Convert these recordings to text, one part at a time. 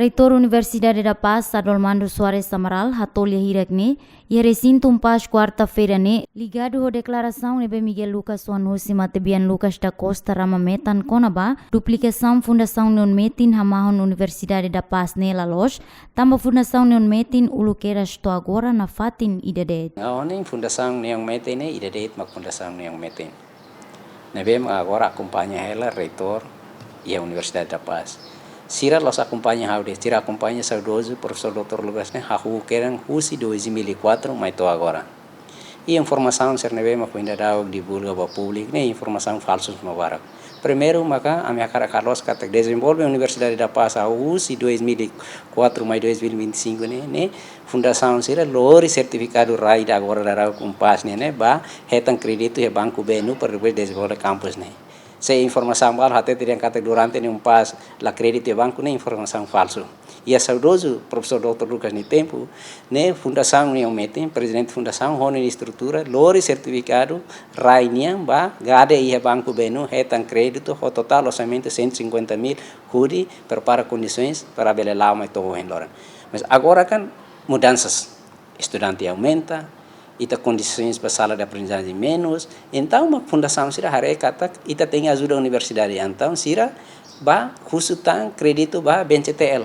Reitor Universidade da Paz, Adolmando Soares Samaral, hatolha hirakne, e recinto Paz quarta-feira ne, ligado à declaração nebe Miguel Lucas Soanusi Matebian Lucas da Costa Ramametan Konaba, duplicação Fundação Neon Metin Hamahon Universidade da Paz nela loja, tambah Fundação Neon Metin Uluqueira estou agora na Fatin Idadet. Nem Fundação Neon Metin ne Idadet mak Fundação Neon Metin. Nebe agora acompanha ela reitor e a Universidade da Paz. Sira los acompanha haude, sira acompanha saudoso professor Dr. Lucas ne hahu querem husi 2004 mas tô agora. E informação ser nebe mak ainda dá divulga para público ne informação falsos mawarak. Primeiro maka a minha cara Carlos kata desenvolve a Universidade da Paz a husi 2004 mais 2025 ne fundação sira lori certificado RAI da agora dará com Paz ne ba hetan crédito e banco BNU para depois desenvolver campus ne. Se informação mal até teriam kata durante Paz la crédito e banco ne informação falso. E a saudoso professor Dr. Lucas ne tempo ne fundação ne metem presidente fundação hone estrutura lori certificado RAI ba gade e banco BNU hetan crédito o total orçamento 150.000 hudi prepara condições para belelar mais todo em lora. Mas agora kan mudanças estudante aumenta ita condições para sala de aprendizagem menos, então uma fundação sira hare kata ita tem ajuda universidade, então sira ba khusutan crédito ba BNCTL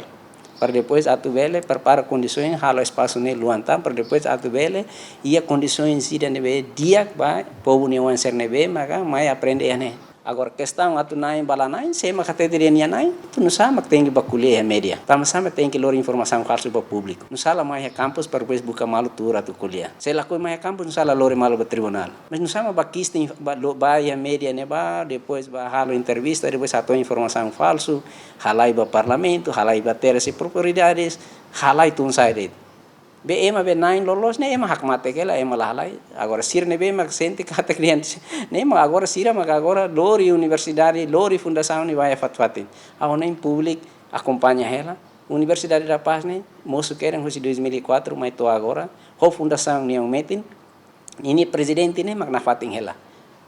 para depois atuvele prepara condições halo espaço ne luantam para depois atuvele ia condições sira nebe dia ba povo ne wan ser nebe maka mai aprende ne. Agora questão atu nain balanai sema categoria nain tu não sabe que tem que baculer média tá mas sabe tem que lor informação falsa para público não sala mais campus para depois buscar malu tura tu kuliah se la coi mais campus não sala lor malu para tribunal mas não sabe bakista ba ya média ne ba depois ba halo entrevista depois ato informação falso halai ba parlamento halai ba terras e propriedades halai tu sai be ema be nain lolos ne ema hak mate kela ema lalai agora sir ne be mak sente kata cliente ne ema agora sira mak agora lori universidade lori fundação ne vai fatfatin a nem público acompanha ela Universidade da Paz ne moço querem hoje 2004 mas tô agora ho fundação ne metin ini presidente ne mak na fatin ela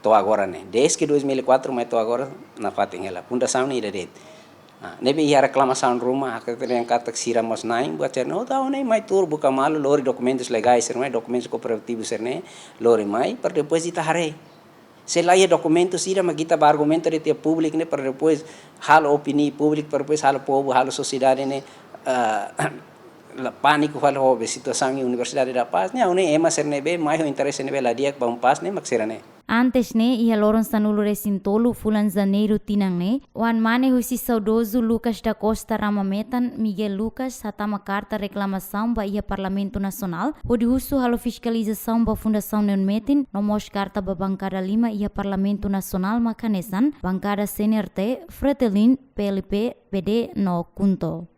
tô agora ne desde que 2004 mas tô agora na fatin ela fundação ne idadet. Nebe ia reclamação rumah akhirnya kata sira mas naing buat cerna oh tahu nih mai tur buka malu lori documentos legais sermai documentos cooperativos serne lori mai per depois ita hare se lá ia documentos sira mas kita argumento de público ne per depois hal opini público per depois hal povo hal sociedade ne la pânico hal ho situação em Universidade da Paz ne une ema serne be mai ho interesse ne la dia bang pas ne maksirane. Antes ne, ia loron sanulu resintolu fulan janeiro tinang ne, wan mane husi saudoso Lucas da Costa Ramametan, Miguel Lucas, hatama carta reclamação ba ia Parlamento Nacional, odi husu halo fiscalização ba Fundação Neon Metin, nomos carta ba bancada 5 ia Parlamento Nacional makanesan, bancada CNRT, Fretelin, PLP, PD no Kunto.